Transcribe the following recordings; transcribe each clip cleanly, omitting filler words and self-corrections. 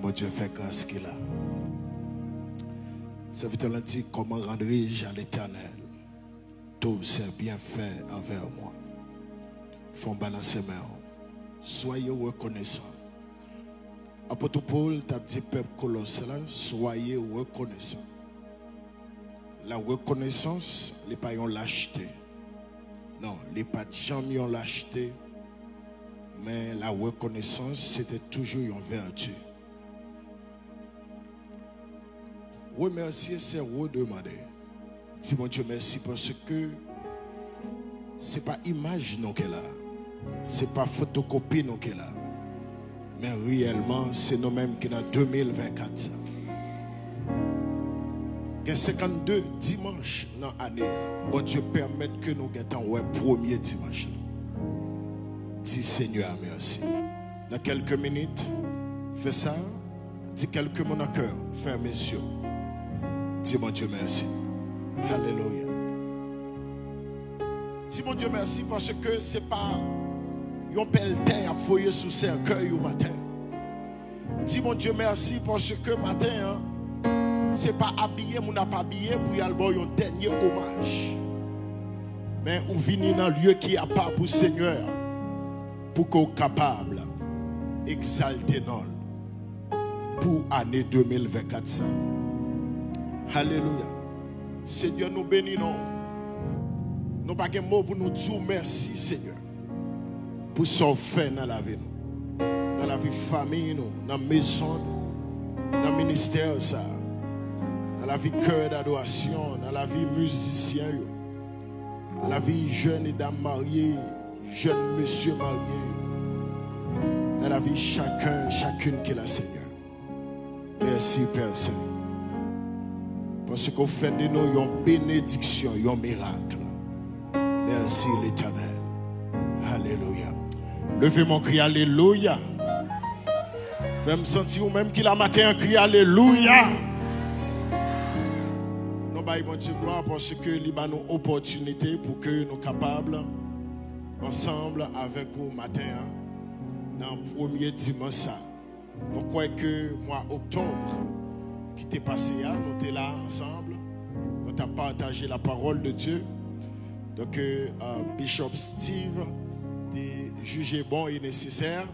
bon Dieu fait grâce qu'il a. Serviteur l'a dit, comment rendrai-je à l'Éternel tous ses bienfaits envers moi? Font balancer mes mains. Soyez reconnaissants. Apôtre Paul t'a dit peuple colossal, soyez reconnaissants. La reconnaissance, les pas yon lâcheté. Non, les pas de gens yon lâcheté. Mais la reconnaissance, c'était toujours une vertu. Remercier, c'est redemander. Dis mon Dieu merci parce que ce n'est pas image non qu'elle a. Ce n'est pas photocopie non qu'elle a. Mais réellement, c'est nous-mêmes qui dans 2024. Il y a 52 dimanches dans l'année. Bon Dieu permet que nous ayons le premier dimanche. Dis Seigneur merci. Dans quelques minutes, fais ça. Dis quelques mots dans le cœur. Ferme mes yeux. Dis mon Dieu merci. Alléluia. Dis mon Dieu merci parce que ce n'est pas un pelletin à fouiller sous cercueil au matin. Dis mon Dieu merci parce que matin, ce n'est pas habillé, ou n'a pas habillé pour y aller un dernier hommage. Mais on vient dans un lieu qui a pas pour Seigneur. Pour qu'on soit capable d'exalter nous pour l'année 2024. Ça. Alléluia. Seigneur, nous bénissons. Nous n'avons pas de mots pour nous dire merci, Seigneur. Pour ce qu'on fait dans la vie. Dans la vie de famille, dans la maison, dans le ministère, dans la vie de cœur d'adoration, dans la vie musicien, dans la vie jeune et dame mariée, jeune monsieur marié, dans la vie chacune qui est la Seigneur. Merci Père Saint. Parce qu'on fait de nous une bénédiction, un miracle. Merci l'Éternel. Alléluia. Levez mon cri, Alléluia. Fais-moi sentir même qu'il a matin un cri, Alléluia. Nous baillons Dieu gloire parce que nous avons une opportunité pour que nous soyons capables, ensemble avec vous matin, dans le premier dimanche. Nous croyons que le mois d'octobre, qui était passé, nous étions là ensemble. Nous avons partagé la parole de Dieu. Donc, Bishop Steve a jugé bon et nécessaire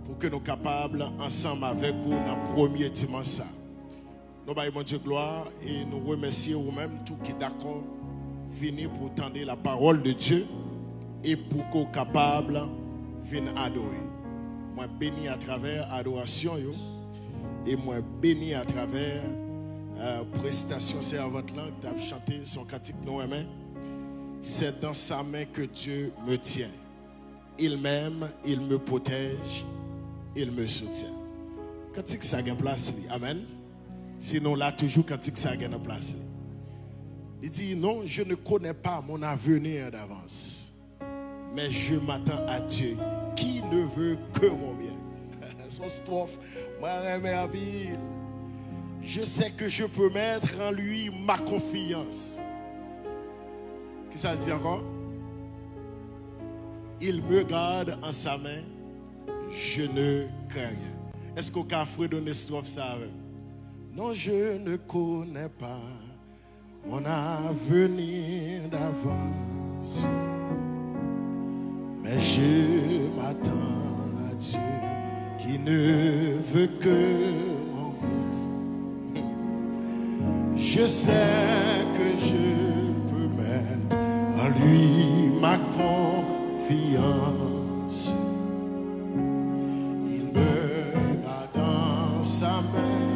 pour que nous soyons capables, ensemble avec vous, dans le premier dimanche. Nous baillons Dieu gloire et nous remercions vous-même, tous qui sont d'accord, venir pour tendre la parole de Dieu et pour qu'on soit capable de venir adorer. Moi, béni à travers l'adoration et moi, béni à travers la prestation servante là, qui a chanté son cantique nous aimons. C'est dans sa main que Dieu me tient. Il m'aime, il me protège, il me soutient. Cantique ça a une place. Amen. Sinon là, toujours cantique ça a une place. Il dit non, je ne connais pas mon avenir d'avance. Mais je m'attends à Dieu qui ne veut que mon bien. Son strophe, je sais que je peux mettre en lui ma confiance. Qui ça dit encore? Il me garde en sa main, je ne crains rien. Est-ce qu'on peut fredonner strophe ça avec? Non, je ne connais pas mon avenir d'avance. Mais je m'attends à Dieu qui ne veut que mon bien. Je sais que je peux mettre en lui ma confiance. Il me garde dans sa main.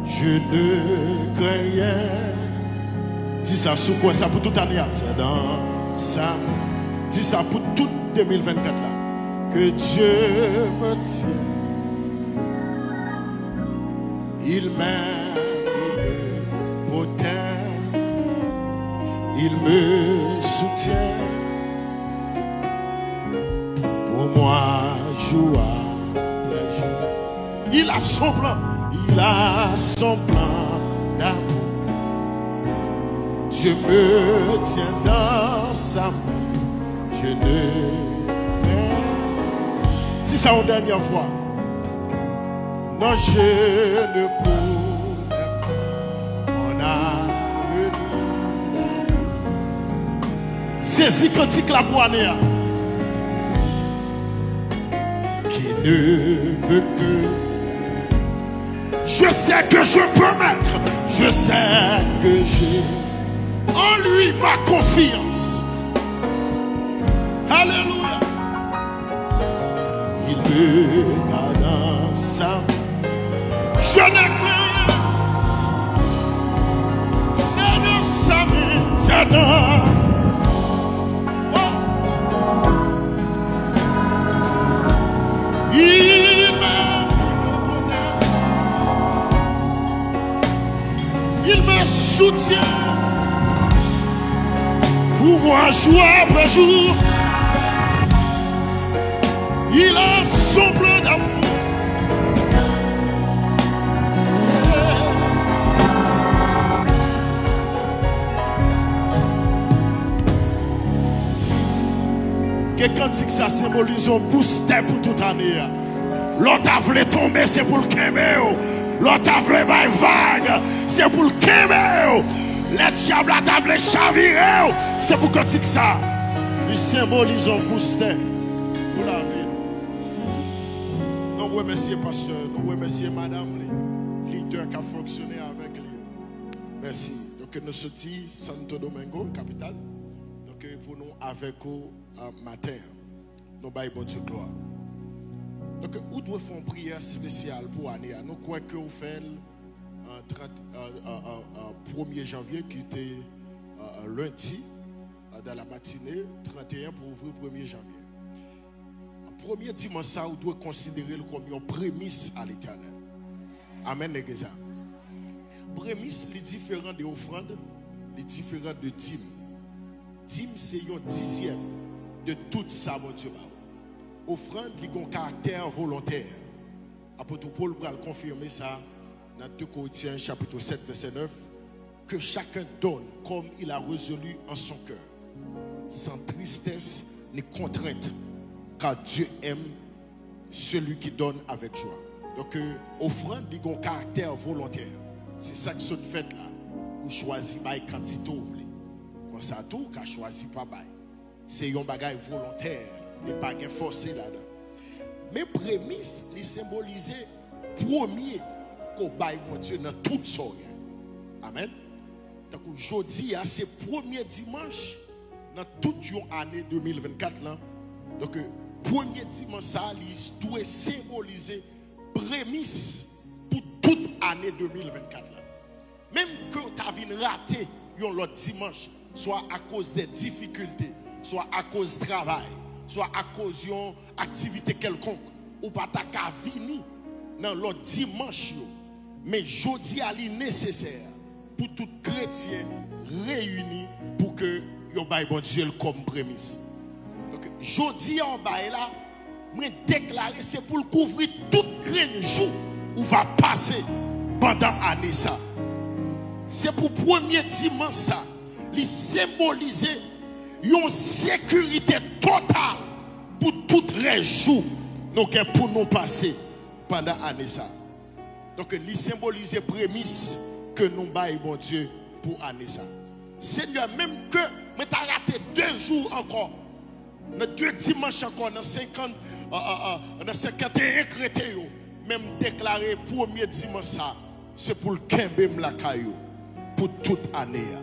Je ne crains rien. Dis ça sous quoi ça pour toute année. C'est dans sa main. Dis ça pour tout 2024 là. Que Dieu me tient. Il m'aime, il me protège, il me soutient. Pour moi, jour après jour. Il a son plan, il a son plan d'amour. Dieu me tient dans sa main. Je ne. Dis ça une dernière fois. Non, je ne connais pas mon avenir. Saisis cantique la boîte. Qui ne veut que. Je sais que je peux mettre. Je sais que j'ai en lui ma confiance. Alléluia. Il me garde en sa. Je n'ai craint. C'est dans sa main. C'est dans. Il me soutient pour moi jour après jour. Il a son plein d'amour. Quelqu'un dit que ça symbolise un booster pour toute année. L'autre a voulu tomber, c'est pour le Kemeo. L'autre a voulu bailler vague, c'est pour le Kemeo. Les diables a voulu chavirer, c'est pour qu'on dise que ça. Il symbolise un booster pour la vie. Nous remercions pasteur, nous remercions madame, les leaders qui ont fonctionné avec lui. Merci. Donc nous sommes Santo Domingo, capitale. Donc pour nous avec vous matin, nous baillons bon Dieu gloire. Donc, nous devons faire une prière spéciale pour l'année. Nous croyons que vous faites le 1er janvier, qui était lundi, dans la matinée, 31 pour ouvrir le 1er janvier. Le premier dimanche, vous devez considérer comme une prémisse à l'Éternel. Amen, l'église. Prémisse, les différents des offrandes, les différents de dîmes. Dîme, c'est un dixième de tout ça, mon Dieu. Offrande, il a un caractère volontaire. Apôtre Paul va confirmer ça dans 2 Corinthiens chapitre 7 verset 9, que chacun donne comme il a résolu en son cœur, sans tristesse ni contrainte, car Dieu aime celui qui donne avec joie. Donc offrande, il a un caractère volontaire. C'est ça que ce fait là. Vous choisissez la quantité vous voulez. Comme ça tout, qu'à choisi pas bail. C'est un bagage volontaire. Il n'y a pas de forcé là-dedans. Mais prémisse, il symbolise premier qu'on baille mon Dieu dans toute son rien. Amen. Donc aujourd'hui, c'est le premier dimanche dans toute l'année 2024. Là. Donc premier dimanche, ça doit symboliser prémisse pour toute l'année 2024. Là. Même que tu as vu rater l'autre dimanche, soit à cause des difficultés, soit à cause du travail, soit à cause d'une activité quelconque, ou pas ta qu'à venir dans l'autre dimanche. Mais jeudi à est nécessaire pour tout chrétien réuni pour que yon bail bon Dieu comme prémisse. Donc jeudi en bail là, moi déclarer c'est pour le couvrir tout grain jour où va passer pendant l'année ça. C'est pour premier dimanche ça, il symboliser une sécurité totale pour toutes les jours pour nous passer pendant l'année ça. Donc, il symbolise prémisse que nous baillons, bon Dieu, pour l'année ça. Seigneur, même que nous avons raté 2 jours encore, dans 2 dimanches encore, dans 51 chrétiens, même déclaré premier dimanche ça, c'est pour le Kembem la caillou, pour toute l'année.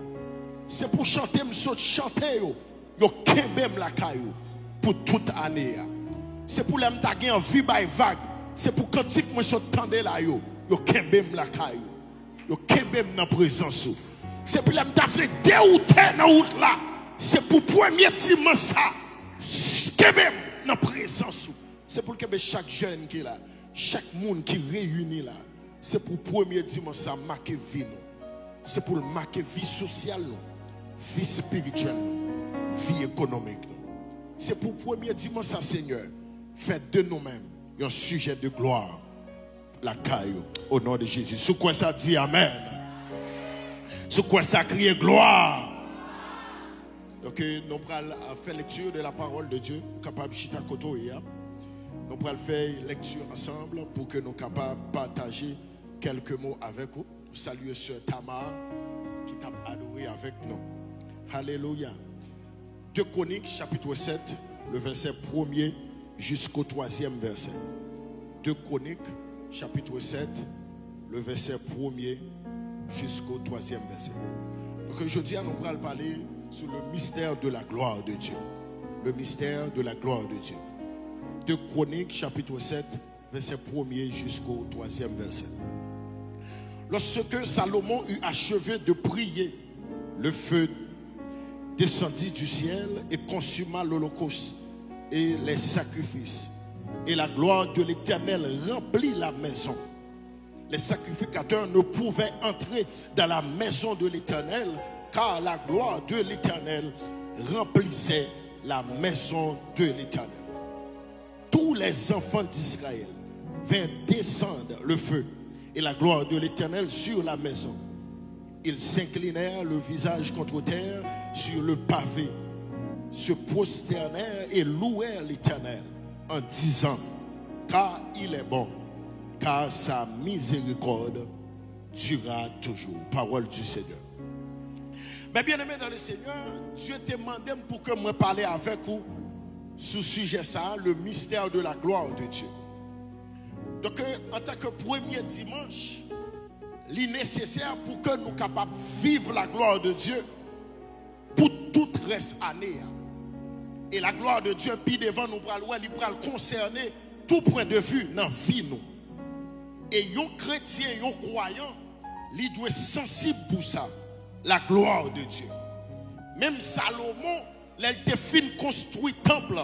C'est pour chanter, chanter, yo Kembem la caillou, pour toute l'année. C'est pour les m'tagé en vie by vague. C'est pour quand tu me tendez là yo kembem la caillou. Yo kembem dans présence. C'est pour les m'tagé dérouter dans route là. C'est pour premier dimanche ça. Kembem dans présence. C'est pour que chaque jeune qui est là, chaque monde qui réunit là, c'est pour premier dimanche ça marquer vie nous. C'est pour marquer vie sociale nous, vie spirituelle nous, vie économique nous. C'est pour premier dimanche ça Seigneur. Faites de nous-mêmes un sujet de gloire, la caillou, au nom de Jésus. Sous quoi ça dit Amen? Sous quoi ça crie gloire? Donc, nous allons faire lecture de la parole de Dieu, capable de chita koto ya. Nous pourrons faire lecture ensemble pour que nous soyons capables de partager quelques mots avec vous. Saluer Sœur Tamar qui t'a adoré avec nous. Alléluia. 2 Chroniques chapitre 7, le verset 1er jusqu'au 3e verset. 2 Chroniques chapitre 7, le verset 1er jusqu'au 3e verset. Donc aujourd'hui, nous allons parler sur le mystère de la gloire de Dieu. Le mystère de la gloire de Dieu. 2 Chroniques chapitre 7, verset 1er jusqu'au 3e verset. Lorsque Salomon eut achevé de prier, le feu descendit du ciel et consuma l'holocauste et les sacrifices. Et la gloire de l'Éternel remplit la maison. Les sacrificateurs ne pouvaient entrer dans la maison de l'Éternel, car la gloire de l'Éternel remplissait la maison de l'Éternel. Tous les enfants d'Israël vinrent descendre le feu et la gloire de l'Éternel sur la maison. Ils s'inclinèrent le visage contre terre sur le pavé, se prosternèrent et louèrent l'Éternel en disant: car il est bon, car sa miséricorde durera toujours. Parole du Seigneur. Mais bien aimé dans le Seigneur, Dieu te demandé pour que moi parle avec vous sur ce sujet ça, le mystère de la gloire de Dieu. Donc en tant que premier dimanche, il est nécessaire pour que nous soyons capables de vivre la gloire de Dieu pour toute reste année. Et la gloire de Dieu, puis devant nous, il va concerner tout point de vue dans la vie. Et un chrétien, un croyant, il doit être sensible pour ça, la gloire de Dieu. Même Salomon, il a fini de construire le temple.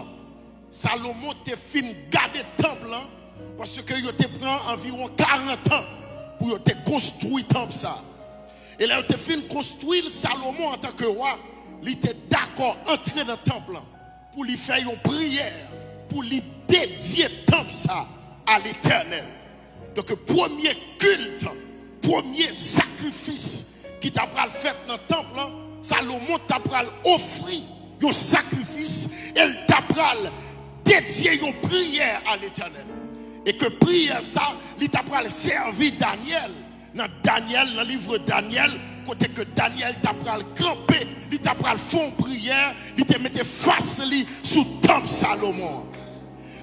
Salomon a fini de garder le temple parce qu'il a pris environ 40 ans pour construire le temple. Et là, il a fini de construire Salomon en tant que roi. Il était d'accord d'entrer dans le temple pour lui faire une prière, pour lui dédier le temple à l'Éternel. Donc, premier culte, premier sacrifice qui t'a fait dans le temple, Salomon t'a offert un sacrifice et il t'a dédié une prière à l'Éternel. Et que prière ça, il t'a servi Daniel. Dans Daniel, dans le livre Daniel, côté que Daniel t'a campé, il t'a fait une prière, il t'a mis face sous le temple Salomon.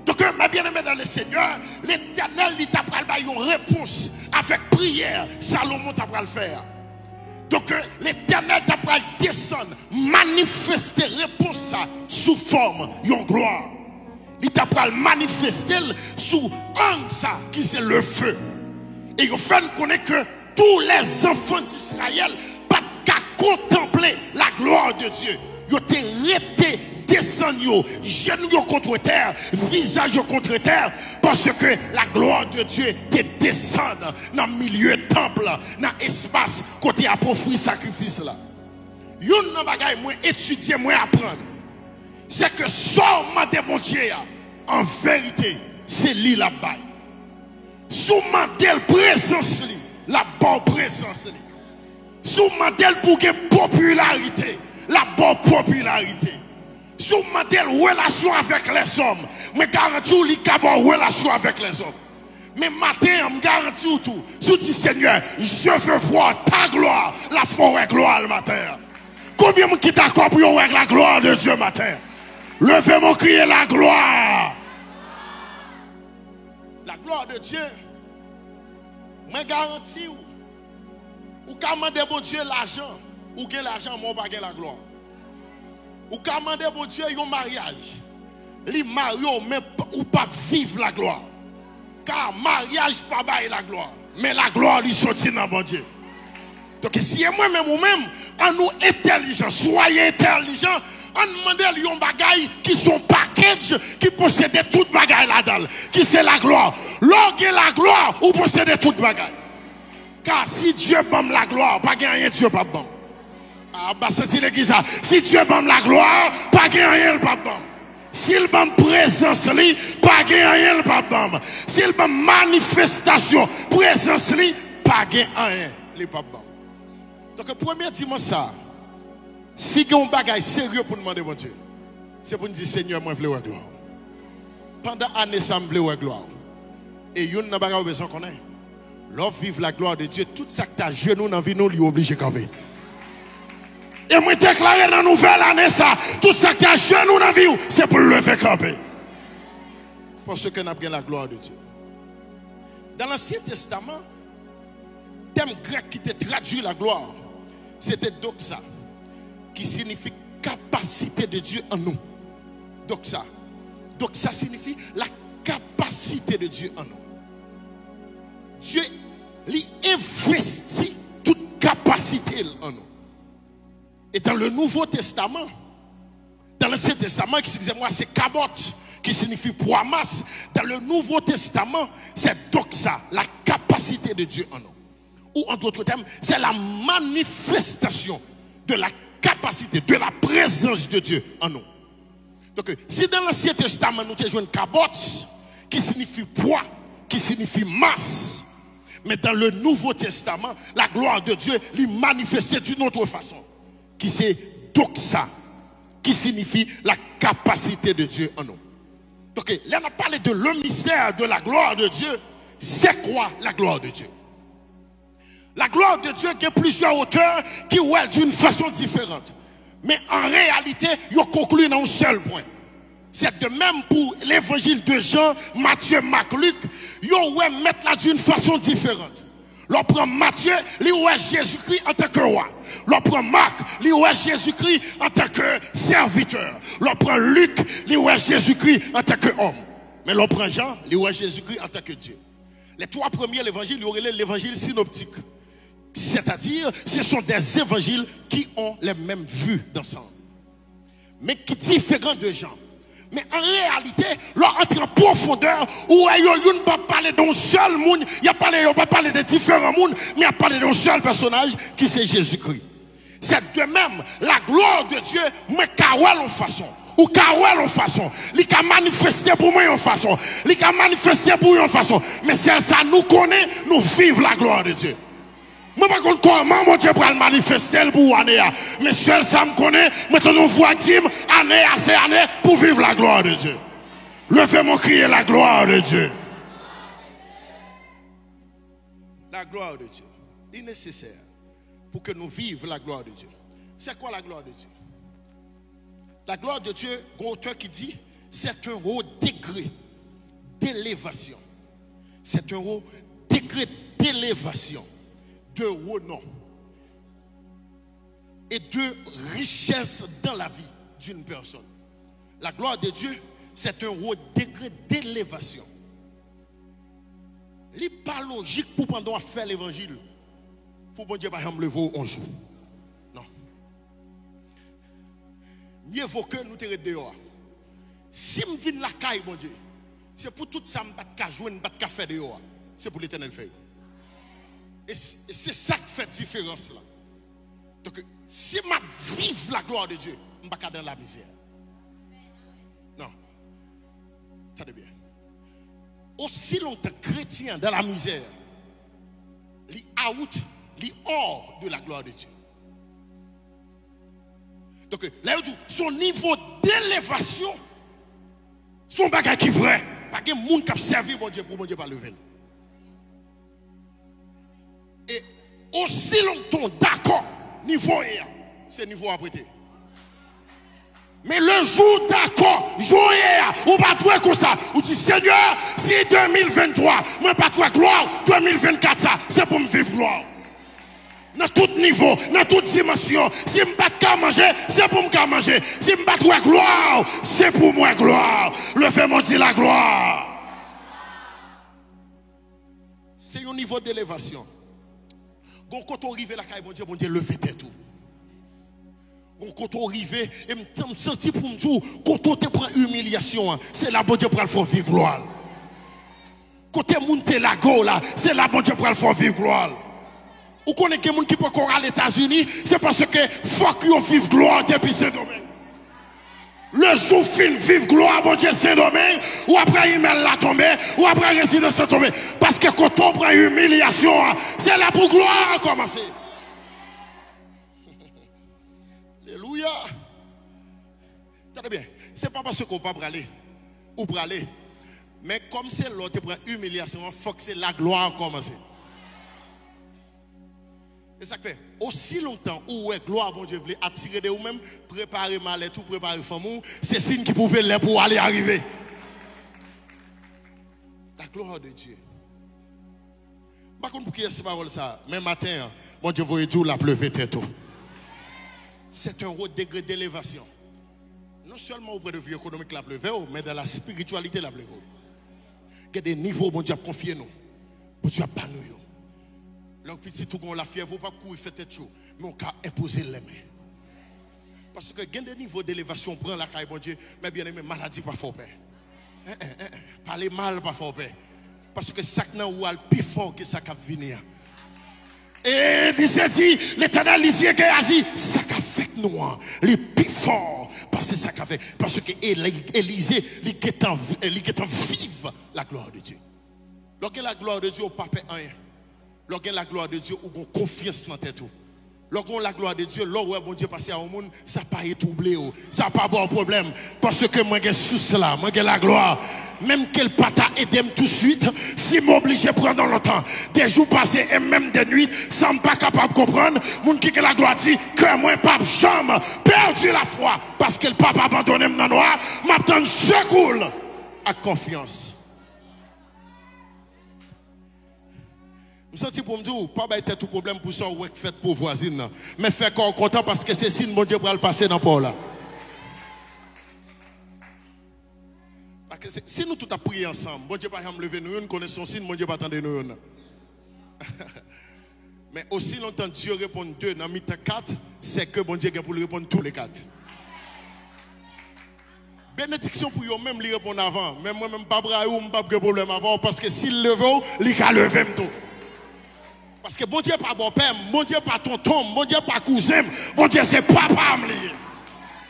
Donc, ma bien-aimée dans le Seigneur, l'Éternel, il t'a une réponse avec prière, Salomon t'a le faire. Donc, l'Éternel t'a descendre, manifester réponse sous forme de gloire. Il t'a manifester sous angle ça, qui c'est le feu. Et il faut connaître que tous les enfants d'Israël pas qu'à contempler la gloire de Dieu. Ils ont été descendus, genoux contre terre, visage contre terre, parce que la gloire de Dieu te descend dans le milieu du temple, dans l'espace côté à offrir sacrifice là. Yon nan bagay moi étudier, moi apprendre. C'est que seulement de mon Dieu, en vérité, c'est lui la baille. Sous mandel présence li, la bonne présence li. Sous mandel pour que popularité, la bonne popularité. Sous mandel relation avec les hommes, mais garantis li ka bon relation avec les hommes. Mais matin, je garantis tout. Sous dit Seigneur, je veux voir ta gloire, la forêt gloire le matin. Combien de qui d'accord pour voir la gloire de Dieu matin? Levez-moi crier la gloire. La gloire de Dieu, je garantis, ou quand demander bon Dieu l'argent, ou gain l'argent, moi pas gain la gloire. Ou quand demander bon Dieu un mariage, les mariés mais ou pas vivre la gloire. Car mariage pas bailler la gloire, mais la gloire lui sortit dans bon Dieu. Donc si moi-même ou même, en nous intelligents, soyez intelligents, on demande un bagay qui sont package, qui possèdent toute bagay là-dedans, qui c'est la gloire. Lorsque la gloire, ou possédez toute bagay. Car si Dieu bombe la gloire, pas rien Dieu pas bon. Ah, bah c'est l'église. Si Dieu bombe la gloire, pas rien pas bon. S'il bombe présence li, pas rien pas bon. S'il bombe manifestation, présence li, pas rien li pas bon. Donc le premier dimanche ça. Si il y a un bagage sérieux pour demander mon Dieu, c'est pour nous dire Seigneur, moi je veux la gloire. pendant l'année, ça me plaît, gloire. Et il n'a pas besoin qu'on ait. L'offre vive la gloire de Dieu. Tout ça que tu as genou dans la vie, nous, lui obligé de camper. Et moi, déclarer dans la nouvelle année, ça, tout ça que tu as genou dans la vie, c'est pour le faire camper. Parce que nous avons la gloire de Dieu. Dans l'Ancien Testament, le thème grec qui te traduit la gloire, c'était doxa, qui signifie capacité de Dieu en nous. Doxa. Doxa signifie la capacité de Dieu en nous. Dieu lui investit toute capacité en nous. Et dans le Nouveau Testament, dans l'Ancien Testament, excusez-moi, c'est kabot, qui signifie poids masse. Dans le Nouveau Testament, c'est doxa, la capacité de Dieu en nous. Ou en d'autres termes, c'est la manifestation de la capacité, de la présence de Dieu en nous. Donc, si dans l'Ancien Testament, nous avons une cabote qui signifie poids, qui signifie masse, mais dans le Nouveau Testament, la gloire de Dieu lui manifestée d'une autre façon, qui c'est doxa, qui signifie la capacité de Dieu en nous. Donc, là, on a parlé de le mystère de la gloire de Dieu. C'est quoi la gloire de Dieu? La gloire de Dieu a plusieurs auteurs qui voient d'une façon différente. Mais en réalité, ils concluent dans un seul point. C'est de même pour l'évangile de Jean, Matthieu, Marc, Luc. Ils mettent là d'une façon différente. L'on prend Matthieu, il voit Jésus-Christ en tant que roi. L'on prend Marc, il voit Jésus-Christ en tant que serviteur. L'on prend Luc, il voit Jésus-Christ en tant qu'homme. Mais l'on prend Jean, il voit Jésus-Christ en tant que Dieu. Les trois premiers évangiles, il y aurait l'évangile synoptique. C'est-à-dire, ce sont des évangiles qui ont les mêmes vues d'ensemble. Mais qui sont différents de Jean. Mais en réalité, leur entre en profondeur, où il ne pas parler d'un seul monde, il ne pas parler de différents mondes, mais il parler d'un seul personnage qui c'est Jésus-Christ. C'est de même, la gloire de Dieu, mais kawel en façon. Ou kawel en façon. Il a manifesté pour moi en façon. Il a manifesté pour moi en façon. Mais c'est ça, nous connaît, nous vivons la gloire de Dieu. Moi, par contre, comment mon Dieu pour le manifester pour année? Mais seul ça me connaît, maintenant nous voyons année à ces années pour vivre la gloire de Dieu. Levez-moi crier la gloire de Dieu. La gloire de Dieu est nécessaire pour que nous vivions la gloire de Dieu. C'est quoi la gloire de Dieu? La gloire de Dieu, un auteur qui dit, c'est un haut degré d'élévation. C'est un haut degré d'élévation, de renom et de richesse dans la vie d'une personne. La gloire de Dieu, c'est un haut degré d'élévation. Il n'est pas logique pour pendant faire l'évangile, pour bon Dieu par exemple lever un jour. Non. Mieux vaut que nous te dehors. Si je viens la caille, bon Dieu, c'est pour tout ça que je ne peux pas faire dehors. C'est pour l'Éternel faire. Et c'est ça qui fait la différence là. Donc, si je vive la gloire de Dieu, je ne vais pas dans la misère. Non. Attendez bien. Aussi longtemps chrétien dans la misère, il est out, il est hors de la gloire de Dieu. Donc, là, son niveau d'élévation, son bagage qui est vrai. Pas que monde qui a servi mon Dieu pour mon Dieu pas lever. Et aussi longtemps d'accord, niveau hier, c'est niveau à prêter. Mais le jour d'accord, jour hier, ou pas toi comme ça, ou dit Seigneur, si 2023, moi pas toi gloire, 2024 ça, c'est pour me vivre gloire. Dans tout niveau, dans toute dimension, si je ne peux pas manger, c'est pour me manger. Si je ne peux pas toi gloire, c'est pour moi gloire. Levez-moi dit la gloire. C'est un niveau d'élévation. Quand on arrive là, bon Dieu, levez tout. Quand on arrive, et me senti pour me dire, quand on te prend humiliation, c'est là bon Dieu pour le faire vivre gloire. Quand on monte la go là, c'est là bon Dieu pour le faire vivre gloire. Ou connaissez quelqu'un qui peut encore aller aux États-Unis, c'est parce que faut qu'on vive gloire depuis Saint-Domingue. Le jour fin vive gloire, bon Dieu, Saint-Domingue, ou après email la tomber, ou après résidence tomber. Parce que quand on prend humiliation, c'est là pour gloire commencer. Alléluia. Tenez bien, c'est pas parce qu'on va aller, ou pour aller, Mais comme c'est l'autre prend humiliation, il faut que c'est la gloire commence. Et ça fait aussi longtemps où est gloire bon Dieu voulait attirer de vous-même, préparer mal et tout, préparer femme, c'est signe qui pouvait l'être pour aller arriver. La gloire de Dieu. Par contre, pour qui est-ce parole ça? Même matin, bon Dieu voyait tout la pleuvé tête. C'est un haut degré d'élévation. Non seulement auprès de vie économique la pleuvé, mais dans la spiritualité la pleuvé. Il y a des niveaux, bon Dieu a confié nous. Bon Dieu a pas nous. Leur petit tout la fièvre, pas courir faire tête chaud, mais on peut imposer les mains. Parce que il y a des niveaux d'élévation, prend la caille, bon Dieu, mais bien aimé, maladie pas fort peur. Parler mal pas fort peur. Parce que ça n'a ou al plus fort que ça qui venir. Et dit l'Éternel ici qui a dit ça qu'a fait nous, les plus fort parce que ça qu'a fait parce que Élisée il est en vive la gloire de Dieu. Lorsque la gloire de Dieu au pas rien. Lorsque la gloire de Dieu, ou confiance dans tête. Lorsque la gloire de Dieu, lorsque bon Dieu passe au monde, ça n'a pas été troublé, ça n'a pas bon problème. Parce que moi, j'ai sous cela, moi, j'ai la gloire. Même qu'elle pas aider tout de suite, si m'oblige de prendre longtemps, des jours passés et même des nuits, ça ne pas capable de comprendre, mon qui la gloire dit que moi, pas jamais perdu la foi, parce qu'elle pas abandonné dans le noir, m'attend secours à confiance. Je sens pour me dire, pas être tout problème pour ça, ou fait pour voisine. Mais fait qu'on content parce que c'est signe, mon Dieu, pour le passer dans Paul là. Parce que si nous tout a prié ensemble, bon Dieu, pas lever nous, nous connaissons signe, mon Dieu, pas attendre nous. Mais aussi longtemps Dieu répond 2 dans mi 4, c'est que bon Dieu est pour lui répondre tous les 4. Bénédiction pour eux même, lui répondre avant. Même moi, même pas braille ou pas de problème avant, parce que s'il le veut, il va lever tout. Parce que bon Dieu pas bon père, bon Dieu pas tonton, bon Dieu pas cousin, bon Dieu c'est papa lié.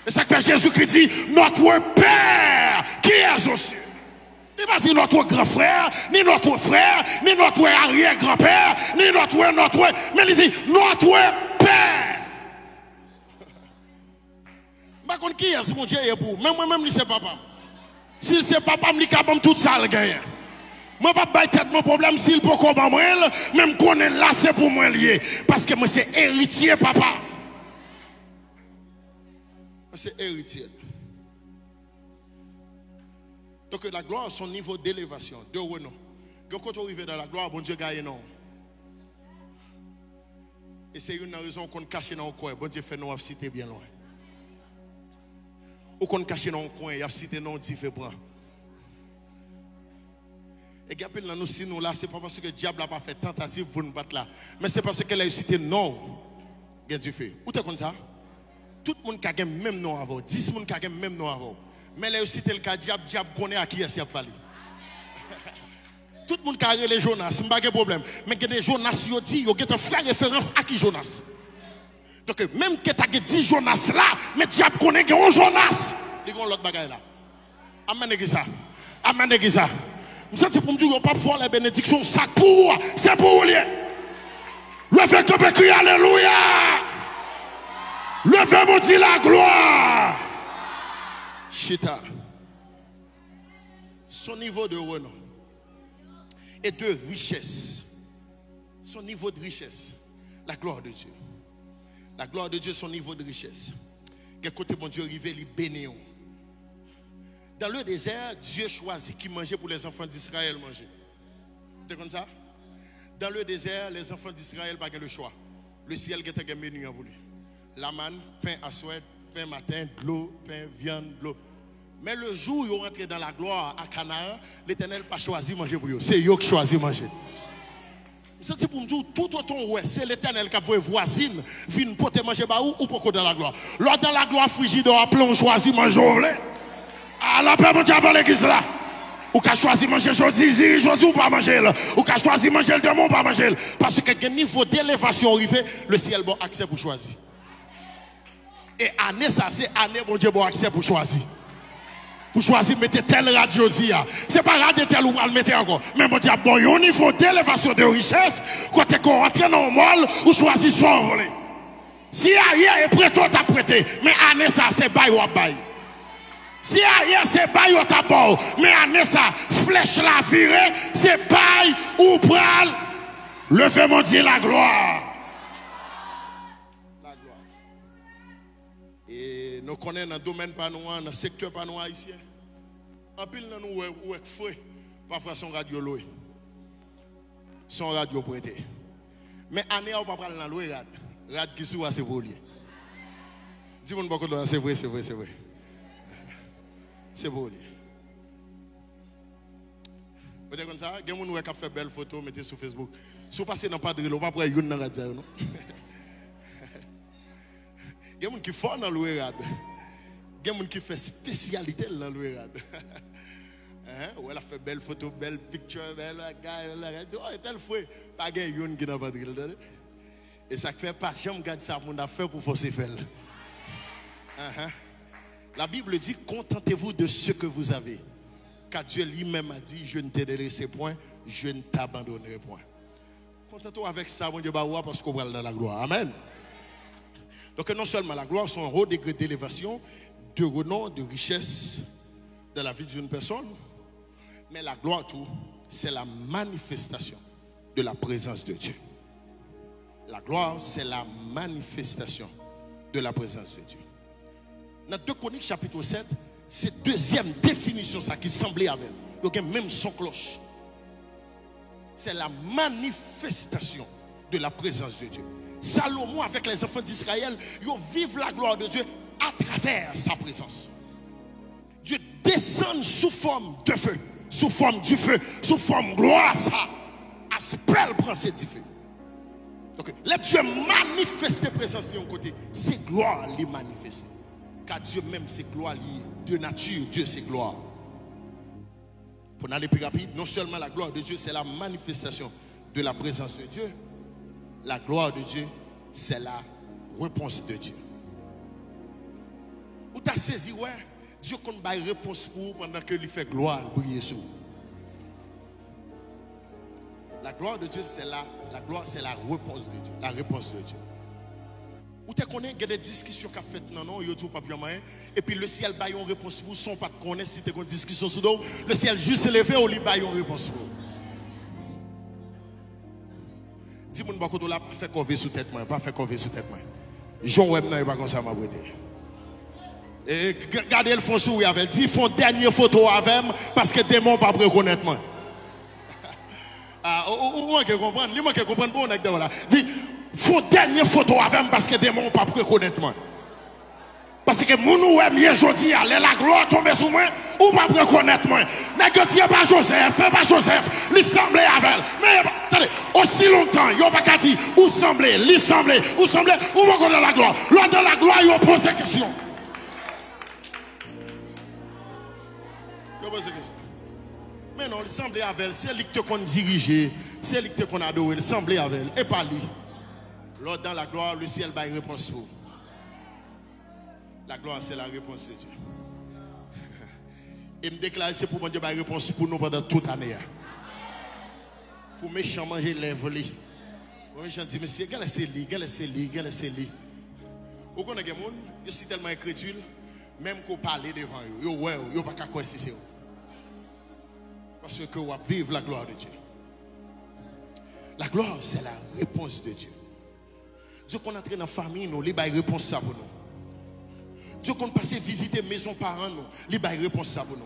Et ça fait Jésus-Christ dit notre Père qui est aux cieux. Il ne va pas dire notre grand frère, ni notre frère, ni notre arrière-grand-père, ni notre, mais il dit notre Père. Par contre, qui est-ce mon Dieu est pour? Même moi-même, c'est papa. Si c'est papa, je suis tout ça le gagne. Moi, je ne vais pas tête mon problème s'il peut combattre moi, même qu'on est là, c'est pour moi lié. Parce que moi, c'est héritier, papa. C'est héritier. Donc, la gloire, son niveau d'élévation, de renom. Quand on arrive dans la gloire, bon Dieu gagne non. Et c'est une raison qu'on cache dans le coin. Bon Dieu fait nous citer bien loin. Ou qu'on cache dans le coin, il a cité non différent. Et quand nous si nous là, c'est pas parce que le diable n'a pas fait tentative pour nous battre là. Mais c'est parce qu'elle a cité non. Qu'est-ce que tu fais? Où tu es comme ça? Tout le monde qui a même nom avant. 10 personnes qui a même nom avant. Mais elle a cité le cas diable connaît à qui est-ce qu'il a parlé. Tout le monde qui a les Jonas, pas de problème. Mais que des Jonas, ils disent, ils ont fait référence à qui Jonas. Donc même que tu as dit Jonas là, mais diable connaît qu'il y a un Jonas. Il y a l'autre bagaille là. Amen ça. Amen ça. C'est pour me dire, on ne peut pas voir les bénédictions, c'est pour lui. Levez que peut crier alléluia. Levez mon Dieu la gloire. Chita. Son niveau de renom et de richesse. Son niveau de richesse. La gloire de Dieu. La gloire de Dieu, son niveau de richesse. Quel côté mon Dieu arrivé, il bénit. Dans le désert, Dieu choisit qui mangeait pour les enfants d'Israël manger. C'est comme ça? Dans le désert, les enfants d'Israël n'ont pas le choix. Le ciel est un menu pour lui. La manne, pain à souhait, pain matin, de l'eau, pain, viande, de l'eau. Mais le jour où ils sont rentrés dans la gloire à Canaan, l'Éternel n'a pas choisi manger pour eux. C'est eux qui choisissent manger. C'est pour me dire, tout autant, ouais, c'est l'Éternel qui a pour voisine, vient pour te manger ou pour dans la gloire. Lors dans la gloire, Frigidor a plein choisi manger. À la paix, mon Dieu, avant l'église là. Ou qu'a choisi manger aujourd'hui ou pas manger. Ou qu'a choisi manger demain ou pas manger. Parce que niveau d'élévation arrivé, le ciel bon accès pour choisir. Et année ça, c'est année, mon Dieu, bon accès pour choisir. Pour choisir, mettez telle radio dia. C'est pas radio tel ou pas le mettre encore. Mais mon Dieu, bon, il y a un niveau d'élévation de richesse. Quand tu rentres dans le monde, ou choisis son volet. Si ailleurs est prêt, toi t'as prêté. Mais année ça, c'est bail ou bail. Si ailleurs c'est bail au tabou, mais année ça, flèche la virée, c'est bail ou pral. Levez mon Dieu la gloire. La gloire. Et nous connaissons dans le domaine pas nous, dans le secteur pas nous ici. En pile nous ou fouet, parfois son radio loué. Son radio prêté. Mais année on pas parler dans loué rad. Rad qui sous c'est volé. Dis-moi beaucoup de c'est vrai, c'est vrai, c'est vrai. C'est beau. Vous êtes comme ça, il y a des gens qui fait belle photo, mettez sur Facebook. Si vous passez dans le padre, vous ne pouvez pas prendre une radio. Il y a des gens qui font dans le rad. Il y a des gens qui font spécialité dans le rad. Ou elle a fait belle photo, belle picture, belle gars, oh, tel fouet. Pas de gens qui n'ont pas de. Et ça fait pas, j'aime garder ça pour nous faire pour forcer faire. La Bible dit, contentez-vous de ce que vous avez. Car Dieu lui-même a dit, je ne te laisserai point, je ne t'abandonnerai point. Contentez-vous avec ça, mon Dieu, parce qu'on va dans la gloire. Amen. Donc non seulement la gloire, c'est un haut degré d'élévation, de renom, de richesse de la vie d'une personne, mais la gloire, tout, c'est la manifestation de la présence de Dieu. La gloire, c'est la manifestation de la présence de Dieu. Dans 2 Chroniques chapitre 7, c'est deuxième définition ça qui semblait avec. Il y a même son cloche. C'est la manifestation de la présence de Dieu. Salomon avec les enfants d'Israël, ils vivent la gloire de Dieu à travers sa présence. Dieu descend sous forme de feu, sous forme du feu, sous forme gloire ça. Aspect prend cette feu. Donc, les Dieu manifeste présence de l'autre côté, c'est gloire les manifester. Car Dieu même c'est gloire de nature, Dieu c'est gloire. Pour aller plus rapide, non seulement la gloire de Dieu c'est la manifestation de la présence de Dieu, la gloire de Dieu c'est la réponse de Dieu. Ou tu as saisi, ouais, Dieu compte une réponse pour pendant que lui fait gloire briller sur. La gloire de Dieu c'est la gloire c'est la réponse de Dieu, la réponse de Dieu. Ou tu connais, il y a des discussions qui ont fait non, et puis le ciel baille une réponse pour son pas de connaître si tu as une discussion sous l'eau, le ciel juste levé ou lui baille une réponse pour. Dis-moi, je ne pas faire cover sous tête, pas faire cover sous tête. Jean Web n'a pas comme ça, ma bride. Et regardez le fond sous avec, dit, font dernière photo avec parce que des démons pas reconnaître moi. Ah, ou manque comprendre, lui manque comprendre bon avec là. Dit faut dernière photo avec parce que des démons pas reconnaître moi. Parce que mon ouem aujourd'hui la gloire tombe sur moi ou pas reconnaître moi. Négocier pas Joseph, fait pas Joseph, l'issemblé avec. Mais attendez, aussi longtemps, yo pas qu'à dire ou sembler, l'issemblé, ou sembler ou pas dans la gloire. Lors de la gloire, yo pose question. Yo pose question. Mais non, l'assemblée avec, c'est lui qui qu'on dirige, c'est lui qui qu'on adore, l'assemblée avec, et pas lui. Lors dans la gloire, le ciel va y répondre. La gloire, c'est la réponse de Dieu. Et me déclarer, c'est pour mon Dieu, une réponse pour nous pendant toute l'année. Pour méchant manger lèvres. Pour méchant dire, monsieur, quel est lui, quel est lui, quel est lui. Vous connaissez des gens, je suis tellement incrédule, même qu'on parle devant eux, yo ouais, yo pas qu'à quoi si c'est eux. Parce que vous vivez la gloire de Dieu. La gloire, c'est la réponse de Dieu. Dieu qu'on entre dans la famille, nous, il y a une réponse ça pour nous. Dieu qu'on passe visiter maison parents, nous, il y a une réponse ça pour nous.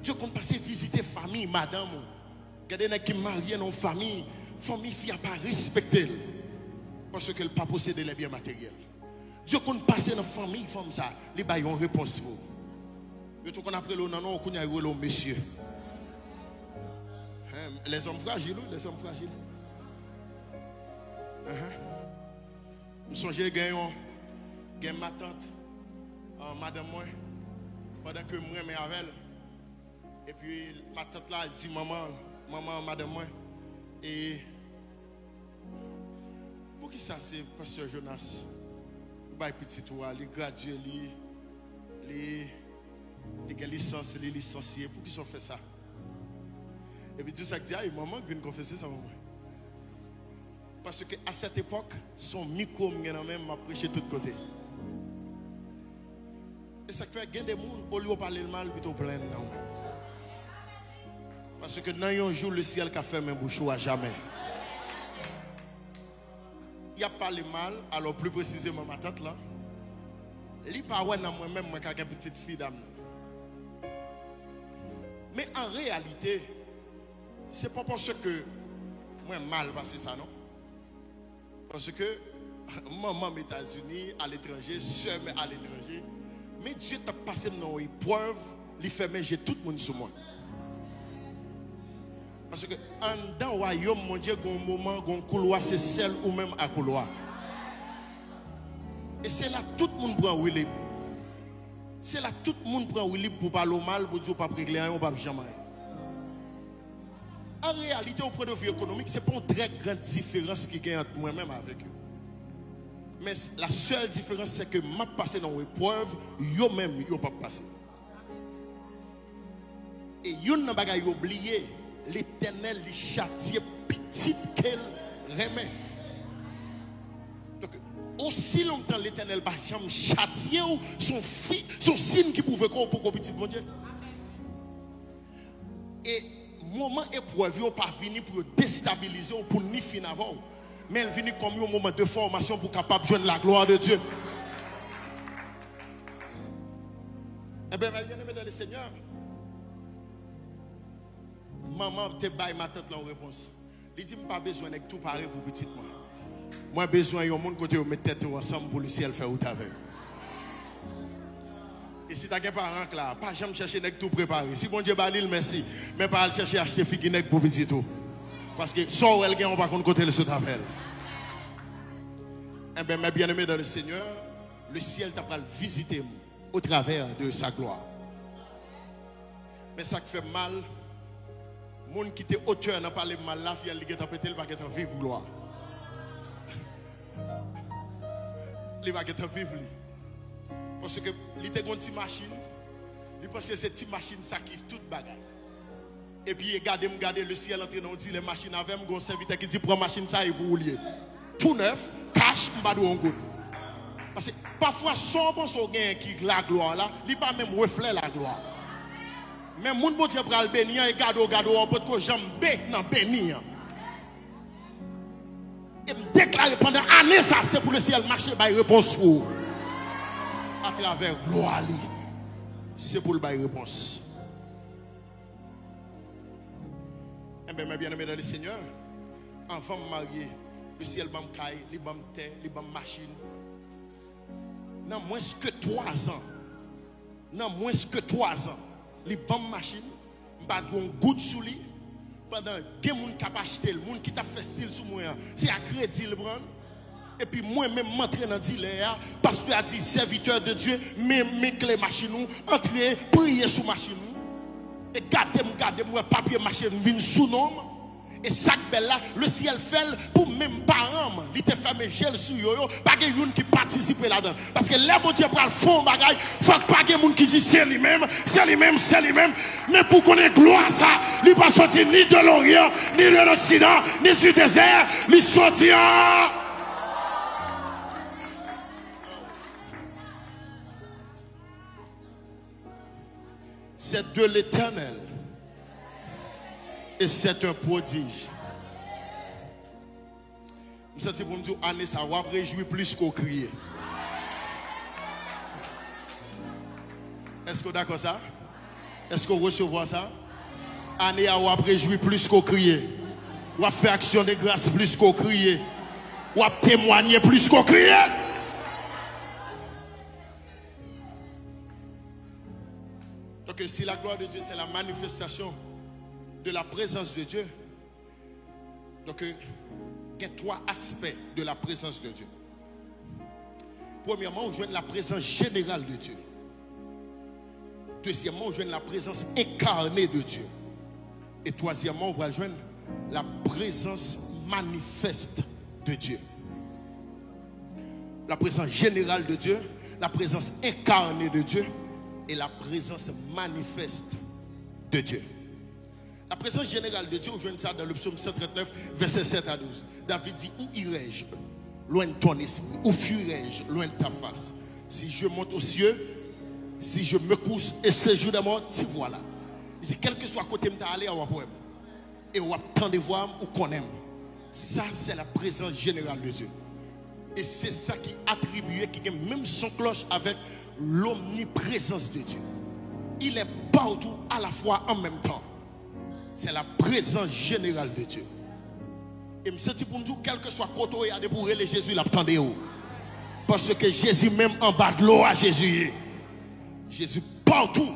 Dieu qu'on passe visiter famille, madame, regardez les qui marient dans la famille, famille qui n'a pas respecté parce qu'elle n'a pas possédé les biens matériels. Dieu qu'on passe dans la famille, femme ça, il y a une réponse pour nous. Tout qu'on appelle le non, on a eu monsieur. Les hommes fragiles, les hommes fragiles. Je me souviens que ma tante, madame moi, pendant que moi mais avec elle, et puis ma tante là elle dit maman, madame moi, et pour qui ça c'est pasteur Jonas, il va petit toi, il gradué, il a licence, il est licencié. Pour qui sont fait ça? Et puis Dieu s'est dit, maman vient confesser ça, maman. Parce qu'à cette époque, son micro même m'a prêché de tous côtés. Et ça fait que des gens, au lieu de parler le mal, plutôt plein non. Parce que dans un jour, le ciel a fermé un bouchon à jamais. Il n'y a pas le mal, alors plus précisément ma tante là. Il n'y a pas dans moi-même, moi, qui une petite fille d'âme. Mais en réalité, ce n'est pas parce que moi mal passé ça, non? Parce que maman aux États-Unis, à l'étranger, soeur à l'étranger. Mais Dieu t'a passé dans une épreuve, il fait manger tout le monde sur moi. Parce que dans le royaume, mon Dieu, il y a un moment, il y a un couloir, c'est celle ou même un couloir. Et c'est là tout le monde prend Willy. C'est là tout le monde prend Willy pour parler mal, pour dire pas régler rien, pas jamais. En réalité, au point de vue économique, ce n'est pas une très grande différence qui gagne entre moi-même avec eux. Mais la seule différence, c'est que je passe dans l'épreuve, eux-mêmes, ils n'ont pas passé. Et ils n'ont pas oublié, l'Éternel les châtie petite qu'elle remet. Donc, aussi longtemps l'Éternel va jamais châtier son signe qui pouvait faire pour petit mon Dieu. Et moment épreuve, n'est pas venu pour déstabiliser ou pour ni finir avant. Mais elle vient comme un moment de formation pour capable de joindre la gloire de Dieu. Eh bien, ma bien-aimée dans le Seigneur, maman te baille ma tête en réponse. Il dit, je n'ai pas besoin de tout pareil pour petit moi. Moi, j'ai besoin de monde côté mettre tête ensemble pour le ciel faire out avec. Et si tu as des parents là, pas jamais chercher tout préparé. Si bon Dieu balil, merci. Mais pas chercher acheter figues pour petit tout. Parce que ça, on va pas contre côté le sous avec. Eh bien, mes bien-aimés dans le Seigneur, le ciel t'a pas visité au travers de sa gloire. Mais ça qui fait mal, les gens qui étaient auteurs n'ont pas parlé mal là, ils ont pété, ils vont vivre gloire. Ils vont vivre. Parce que il était une petite machine, il pensait que cette petite machine ça kiffe toute bagaille. Et puis regardez le ciel entrer dans dit les machines avec un serviteur qui dit prends machine ça et vous lier. Tout neuf, cash m'badou en good. Parce que parfois son bon son gain qui la gloire là, il pas même reflet la gloire. Mais moun bon Dieu pral bénir et gado on peut que jambe nan bénir. Et me déclarer pendant année ça c'est pour le ciel marcher by réponse pour à travers gloire li. C'est pour le by réponse. Eh bien, mes bien-aimés dans le Seigneur, avant de me marier, le ciel m'a caille, il m'a terre, il m'a machine. Non, moins que 3 ans. Non, moins que 3 ans. Il m'a machine, il m'a donné un goutte sous lui. Pendant que les gens qui ont acheté, les gens qui ont fait style sur moi, c'est à crédit le prendre. Et puis moi-même, m'entrer dans le dealer, parce que tu as dit, serviteur de Dieu, mes clés machine, entrer, prier sur machine. Et gardez-moi, papier machine, vient sous nom. Et ça là, le ciel fait pour même parents, il te fait mes gel sur yo, pas de gens qui participent là-dedans. Parce que là, mon Dieu, pour le fond, il faut pas de gens qui disent c'est lui-même, c'est lui-même, c'est lui-même. Mais pour qu'on ait gloire, ça, il ne pas sortir ni de l'Orient, ni de l'Occident, ni du désert, il sortira. C'est de l'Éternel. Et c'est un prodige. Je me sens pour me dire, année, ça va réjouir plus qu'au crier. Est-ce que vous êtes d'accord ça? Est-ce que vous recevez ça? Année, ça va réjouir plus qu'au crier. Vous va faire action de grâce plus qu'au crier. Vous va témoigner plus qu'au crier. Donc, si la gloire de Dieu, c'est la manifestation de la présence de Dieu. Donc, il y a 3 aspects de la présence de Dieu. Premièrement, on joue la présence générale de Dieu. Deuxièmement, on joue la présence incarnée de Dieu. Et troisièmement, on va joindre la présence manifeste de Dieu. La présence générale de Dieu, la présence incarnée de Dieu et la présence manifeste de Dieu. La présence générale de Dieu, on joue ça dans le psaume 139, verset 7 à 12. David dit, où irai-je loin de ton esprit? Où fuirai-je loin de ta face? Si je monte aux cieux, Si je me couche et séjour de mort, tu voilà. Il dit, quel que soit côté où aller, on va voir. Et on va attendre de voir ou qu'on aime. Ça, c'est la présence générale de Dieu. Et c'est ça qui est attribué, qui a même son cloche avec l'omniprésence de Dieu. Il est partout à la fois en même temps. C'est la présence générale de Dieu. Et je me dis pour me dire, quel que soit côté où il y a des bourrées, Jésus l'attendait. Parce que Jésus, même en bas de l'eau, à Jésus. Jésus partout,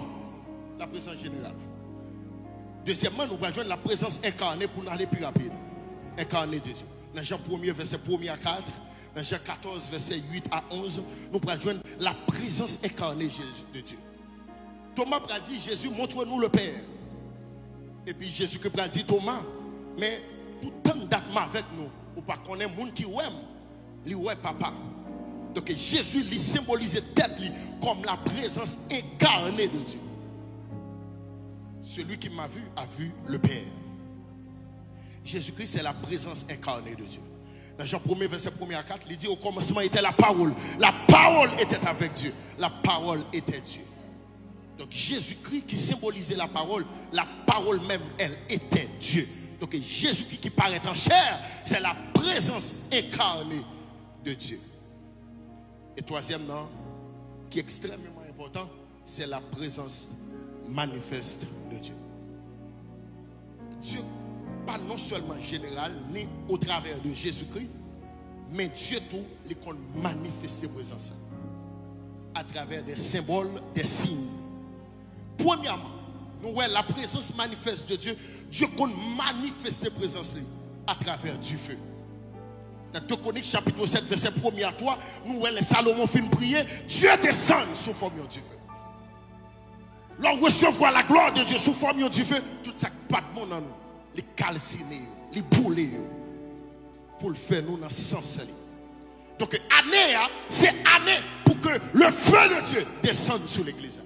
la présence générale. Deuxièmement, nous allons joindre la présence incarnée pour nous aller plus rapide. Incarnée de Dieu. Dans Jean 1er, verset 1er à 4, dans Jean 14, verset 8 à 11, nous allons joindre la présence incarnée de Dieu. Thomas a dit, Jésus, montre-nous le Père. Et puis Jésus a dit, Thomas, mais tout temps d'être avec nous, ou pas qu'on est monde qui aime, lui ouais papa. Donc Jésus lui symbolisait tête comme la présence incarnée de Dieu. Celui qui m'a vu a vu le Père. Jésus-Christ, c'est la présence incarnée de Dieu. Dans Jean 1er, verset 1er à 4, il dit, au commencement était la parole. La parole était avec Dieu. La parole était Dieu. Donc Jésus-Christ qui symbolisait la parole même, elle était Dieu. Donc Jésus-Christ qui paraît en chair, c'est la présence incarnée de Dieu. Et troisièmement, qui est extrêmement important, c'est la présence manifeste de Dieu. Dieu, pas non seulement général, ni au travers de Jésus-Christ, mais Dieu tout, il compte manifester présence à travers des symboles, des signes. Premièrement, nous voyons la présence manifeste de Dieu. Dieu compte manifester présence à travers du feu. Dans 2 Chroniques chapitre 7, verset 1er à 3, nous voyons les Salomon fin prier, Dieu descend sous forme du feu. Lorsqu'on recevoir la gloire de Dieu sous forme du feu, tout ça pas de monde dans nous, les calciner, les bouler, pour le faire nous dans le sens. Donc année, c'est année pour que le feu de Dieu descende sur l'église.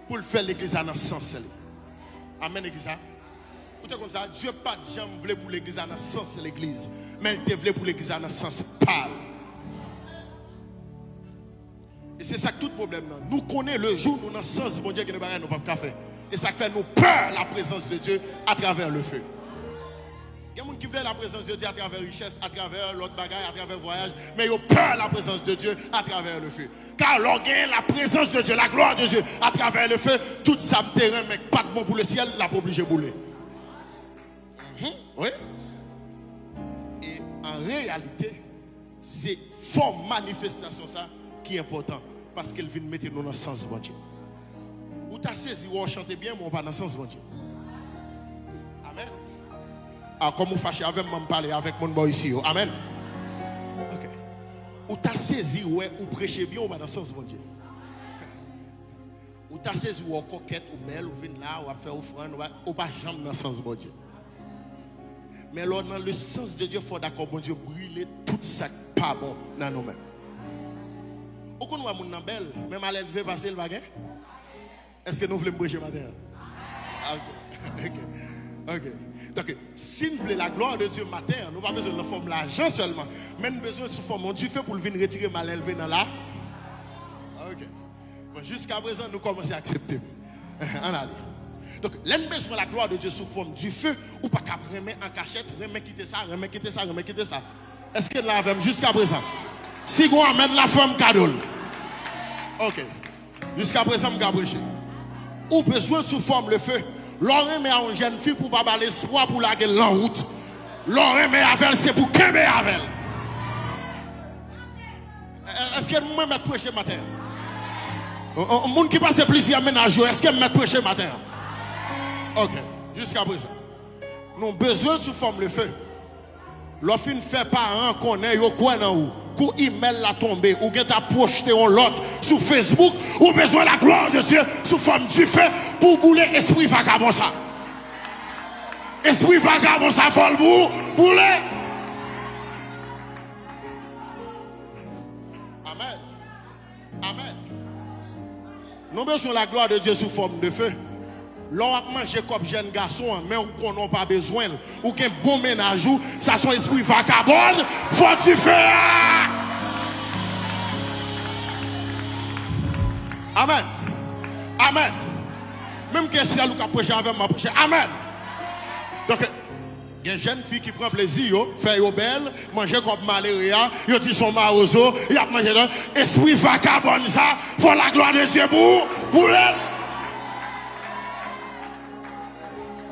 Pour le faire l'église dans le sens. Amen, l'église. Comme ça, Dieu pas de gens voulait pour l'église dans le sens de l'église, mais il voulait pour l'église dans le sens pâle. Et c'est ça que tout problème. Nous connaissons le jour, nous dans le sens bon Dieu qui ne va pas faire. Et ça fait nous peur la présence de Dieu à travers le feu. Il y a des gens qui veulent la présence de Dieu à travers la richesse, à travers l'autre bagaille, à travers le voyage, mais ils ont peur la présence de Dieu à travers le feu. Car lorsqu'on gagne la présence de Dieu, la gloire de Dieu à travers le feu, tout ça me terrain, mais pas de bon pour le ciel, la pas obligé de bouler. Oui. Et en réalité, c'est forme manifestation ça qui est important parce qu'elle vient mettre nous dans le sens de Dieu. Ou tu as saisi ou chanter bien, mais pas dans le sens de Dieu. Amen. Ah, comme vous fâchez avec moi, parler avec mon boy ici. Amen. Ok. Ou tu as saisi ou prêcher bien, ou pas dans le sens de Dieu. Ou tu as saisi ou coquette, ou belle, ou vient là, ou faire offrande, ou pas jamais dans le sens de Dieu. Mais là, dans le sens de Dieu, il faut d'accord, bon Dieu, brûler tout ça pas bon dans nous-mêmes. Ou qu'on voit mon nom belle, même à l'élever, passer le baguette. Est-ce que nous voulons prêcher matin? Ok. Donc, si nous voulons la gloire de Dieu matin, nous n'avons pas besoin de forme l'argent seulement, mais nous avons besoin de forme du feu pour venir retirer mal élevé dans là. Ok. Bon, jusqu'à présent, nous commençons à accepter. On allait. Donc, l'un besoin de la gloire de Dieu sous forme du feu, ou pas qu'à remettre en cachette, remettre quitter ça. Est-ce que là, jusqu'à présent? Si vous amène la femme cadeau. Ok. Jusqu'à présent, je vais prêcher. Ou besoin sous forme le feu. L'on met à une jeune fille pour ne pas avoir l'espoir pour la gueule en route. L'on met avec c'est pour qu'elle avec. Est-ce que vous me prêcher matin? Un monde qui passe plusieurs ménages, est-ce que vous me prêcher matin? Ok, jusqu'à présent. Nous avons besoin sous forme le feu. Lorsqu'on ne fait pas un qu'on est au coin où qu'on email la tomber ou qu'on t'a projeté en l'autre sur Facebook, ou besoin de la gloire de Dieu sous forme du feu pour bouler esprit vagabond ça. Esprit vagabond ça faut le bouler. Amen. Amen. Nous avons besoin de la gloire de Dieu sous forme de feu. L'on a mangé comme jeune garçon, mais on n'a pas besoin. Ou qu'un bon ménage, ça soit esprit vagabond, faut du feu. Amen. Amen. Même que si elle a prêché avec moi, prêcher. Amen. Donc, il y a une jeune fille qui prend plaisir, fait yo belle, manger comme Maléria, yo dit son marozo, il a mangé dans esprit vagabond ça, faut la gloire de Dieu pour elle.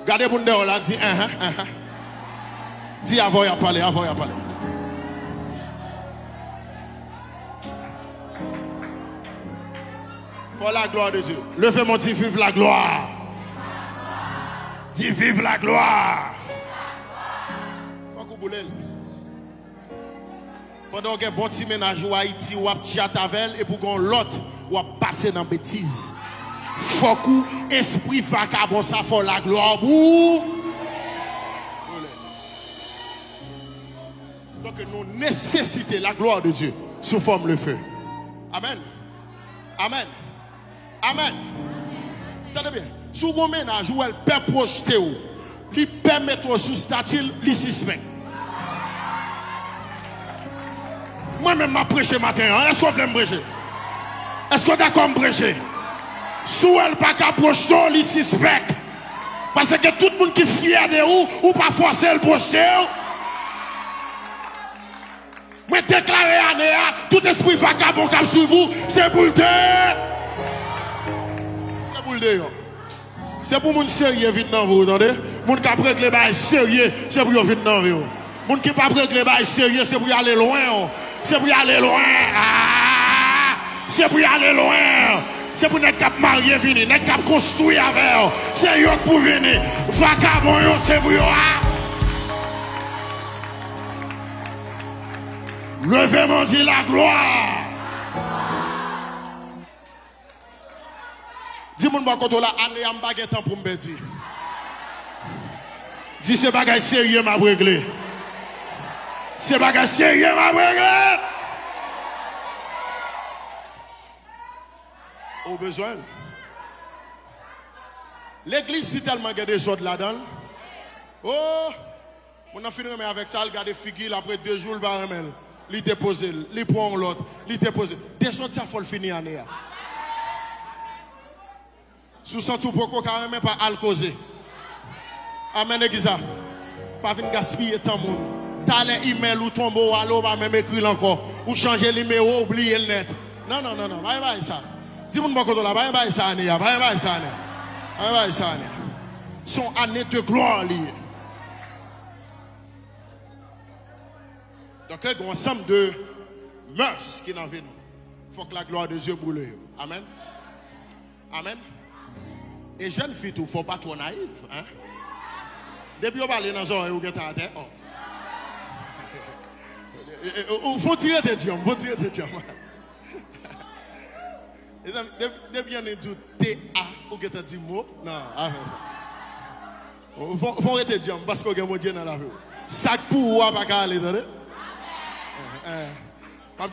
Regardez pour nous là, dit dis avant, il a parlé, avant, il a parlé. Faut la gloire de Dieu. Levez mon dit vive la gloire. Dis vive la gloire. Faut qu'on boule. Pendant que bon petit ménage ou Haïti ou Tchatavel et pour qu'on l'autre ou passer dans bêtise. Faut que esprit vagabond ça faut la gloire. Donc nous nécessitons la gloire de Dieu sous forme le feu. Amen. Amen. Amen. Tenez bien. Si vous ménage où elle peut projeter, lui permettre sous statut, lui suspect. Moi-même, je prêché matin. Est-ce qu'on veut me prêcher? Est-ce qu'on est d'accord me prêcher? Si elle ne peut pas projeter, lui suspect. Parce que tout le monde qui est fier de vous, ou pas forcer le projeter. Moi, déclarer à Néa, tout esprit vagabond qui sur vous, c'est pour le dire. C'est pour le dire. C'est pour moun sérieux vite dans vous, entendez? Moun qui a pris les bails sérieux, c'est pour vite dans vous. Moun qui pas pris les bails sérieux, c'est pour y aller loin. C'est pour y aller loin. Ah! C'est pour y aller loin. C'est pour ne pas marier venir, ne pas construire avec. C'est eux pour venir. Vagabond, c'est pour eux. Levez-moi dit la gloire. Dis-moi, je là, année, je n'ai pas temps pour me dire. Dis, c'est pas sérieux, ma réglé. C'est pas sérieux, ma réglé. Au besoin. L'église, si tellement il y a des autres là-dedans. Oh, on a fini avec ça, il garde des figures, après 2 jours, il va remettre. Il dépose, il prend l'autre, il dépose. Des autres, ça faut le finir en air. Sous son tout pourquoi carrément pas à le causer. Amen, Egiza. Pas venir gaspiller tant monde. T'as les emails ou ton mot, alors va même écrire encore. Ou changer le numéro, oublier le net. Non, non, non, non, bye ça. Dis-moi que là, bye ça, Ania, bye ça, Ania. Bye ça, Ania. Son année de gloire liée. Donc, il y a un ensemble de mœurs qui n'en viennent. Il faut que la gloire de Dieu brûle. Amen. Amen. Et jeune fille, il ne faut pas trop naïf. Hein? Depuis qu'on parle dans les oreilles, vous êtes à terre. Il faut tirer tes diams. Il faut tirer tes diams. Depuis qu'on est dit T.A. vous êtes dit mot. Non, arrête ça. Il faut arrêter tes diams parce qu'on a mon Dieu dans la rue. Ça pour vous, pas qu'à aller.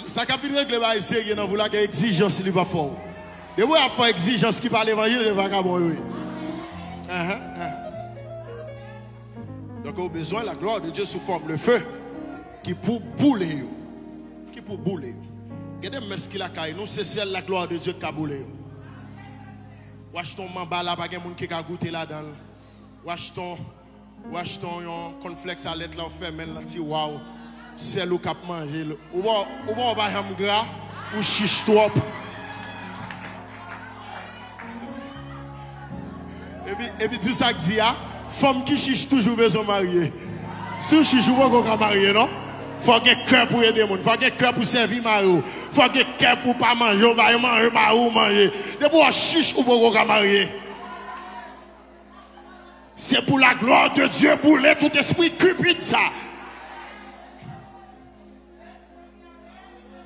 Ça qui a fait régler les sérieux dans vous là, qu'il y a exigence qui n'est pas fort. Et vous avez fait exigence qui parle l'évangile, les vagabonds. Donc, au besoin de la gloire de Dieu sous forme le feu qui pour bouler. Qui pour bouler. Regardez mes qui la caille, nous c'est celle la gloire de Dieu qui a boulé. Wash ton mamba là, pas de monde qui a goûté là-dedans. Wash ton cornflakes à l'aide là, fait même là, wow. C'est le cap manger. Ou on va ham gras ou chiche trop. Et puis tout ça que dit, femme qui chiche toujours besoin de marier. Si vous chiche, vous ne pouvez pas marier, non? Il faut que cœur pour aider les gens. Il faut que cœur pour servir Mario. Il faut que cœur pour pas manger. On va manger. De pour chiche, vous ne pouvez pas marier. C'est pour la gloire de Dieu, pour les tout esprit cupide ça.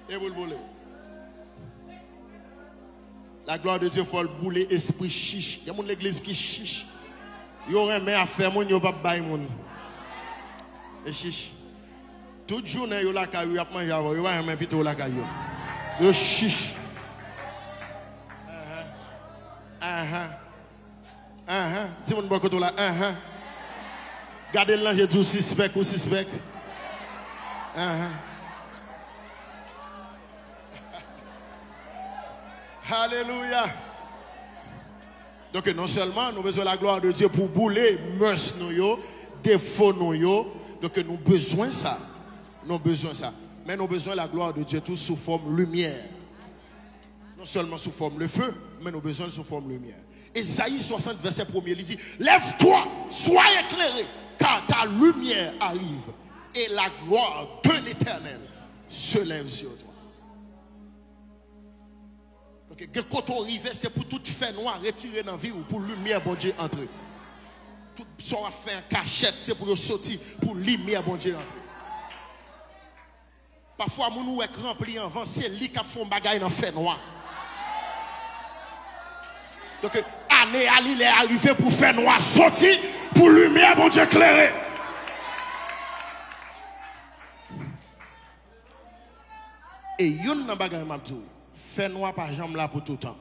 Et vous le voulez. La gloire de Dieu, il faut le bouler, esprit chiche. Il y a une église qui chiche. Il y a rien à faire, il n'y a pas de bail. Et chiche. Toute journée, il y a la caillou, il y a mangé avant, il y a rien invité la caillou. Il chiche. Dis-moi de côté là. Gardez l'ange du suspect ou suspect. Alléluia. Donc non seulement nous avons besoin de la gloire de Dieu pour bouler mœurs nous, défauts nous, donc nous avons besoin de ça. Nous avons besoin de ça. Mais nous avons besoin de la gloire de Dieu tout sous forme lumière. Non seulement sous forme le feu, mais nous avons besoin sous forme lumière. Ésaïe 60, verset 1er, il dit, lève-toi, sois éclairé, car ta lumière arrive et la gloire de l'Éternel se lève sur toi. Donc, quand on arrive, c'est pour tout fait noir retirer dans la vie ou pour lumière, bon Dieu, entrer. Tout ça va faire cachette, c'est pour sortir, pour lumière, bon Dieu, entrer. Parfois, nous sommes remplis en vent, c'est lui qui a fait un bagage dans le fait noir. Donc, année à l'île est arrivé pour faire noir, sortir, pour lumière, bon Dieu, éclairer. Et yon nan bagay mabdou, fait noir par jambe là pour tout le temps.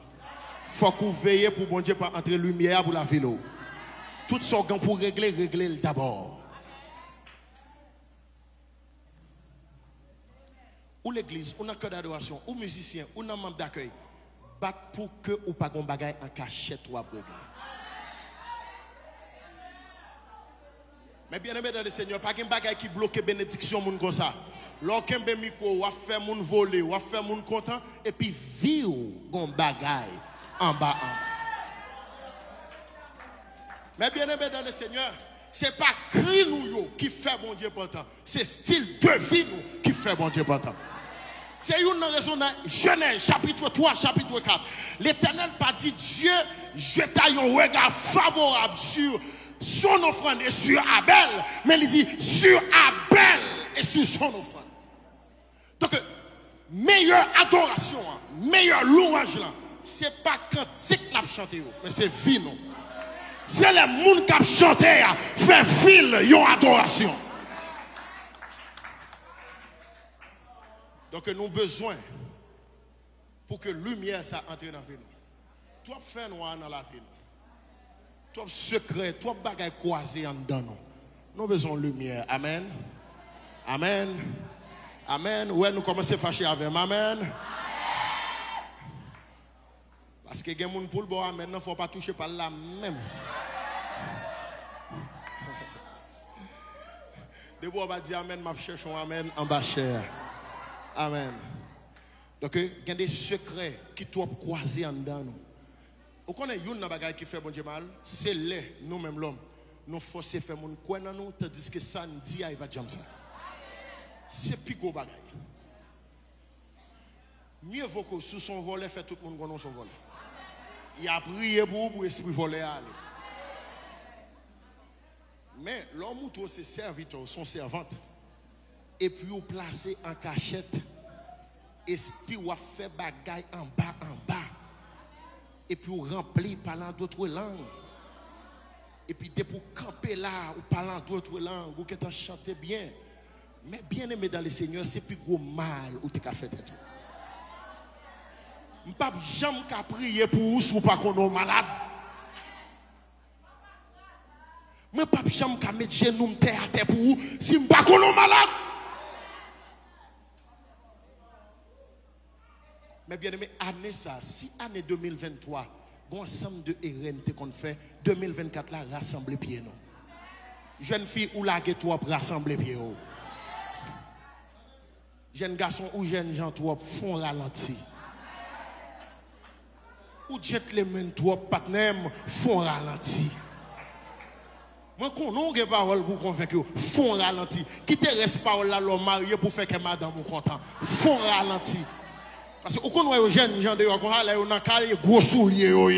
Faut qu'on veille pour bon Dieu pas entrer lumière pour la ville. Tout ce qu'on pour régler d'abord. Ou l'église, ou un cœur d'adoration, ou musicien, ou un membre d'accueil, bat pour que ou pas gon bagay en cachette ou à régler. Mais bien aimé dans le Seigneur, pas un bagay qui bloque bénédiction moun comme ça. Lorsqu'un micro ou a fait moun voler, ou a fait moun content et puis vivre gon bagay en bas. Mais bien aimé dans le Seigneur, c'est pas cri nous qui fait bon Dieu content, c'est style de vie nous qui fait bon Dieu content. C'est une raison dans Genèse chapitre 3 chapitre 4. L'Éternel pas dit Dieu jeta un regard favorable sur son offrande et sur Abel, mais il dit sur Abel et sur son offrande. Donc, meilleure adoration, meilleure louange, ce n'est pas cantique qui a chanté, mais c'est vie. C'est les gens qui ont chanté, fait fil, ils ont adoration. Donc, nous avons besoin pour que la lumière ça entre dans la vie. Toi, fais noir dans la vie. Toi, secret, toi, bagaille croisé en dedans. Nous avons besoin de lumière. Amen. Amen. Amen. Ouais, nous commençons à fâcher avec Amen. Parce que les gens pour le bon Amen, il ne faut pas toucher par là même. Debout, on va dire Amen, ma cherche Amen en bas cher. Amen. Donc, il y a des secrets qui doivent croiser en dedans. Vous connaissez une bagaille qui fait bon Dieu mal, c'est nous-mêmes l'homme. Nous forçons faire mon coin dans nous, tandis que ça nous dit, il va dire ça. C'est plus gros bagaille. Mieux vaut que sous son volet, fait tout le monde connaît son volet. Il a prié pour l'esprit voler aller. Mais l'homme ou ses serviteurs, son servante, et puis vous placez en cachette, esprit ou a fait bagaille en bas, et puis vous remplit parlant d'autres langues. Et puis dès pour camper là, ou parlant d'autres langues, ou que tu chantes bien. Mais bien aimé dans le Seigneur, c'est plus gros mal ou tu as fait tout. Je ne peux jamais prier pour vous si vous pas qu'on est malade. Je ne peux jamais mettre genoux à terre pour vous si vous pas qu'on est malade. Mais bien aimé, année ça, si année 2023, un ensemble de RNT qu'on fait, 2024 là, rassembler pieds non. Jeune fille ou la toi pour rassembler pieds. Jeune garçon ou jeune gens toi font ralenti. Ou gentlemen toi partenaire font ralenti. Moi qu'on a parole pour convaincre font ralenti. Qui te reste parole là l'homme marié pour faire que madame ou content. Font ralenti. Parce que vous connaissez les jeunes gens de qu'on a là on a carré gros souliers yo.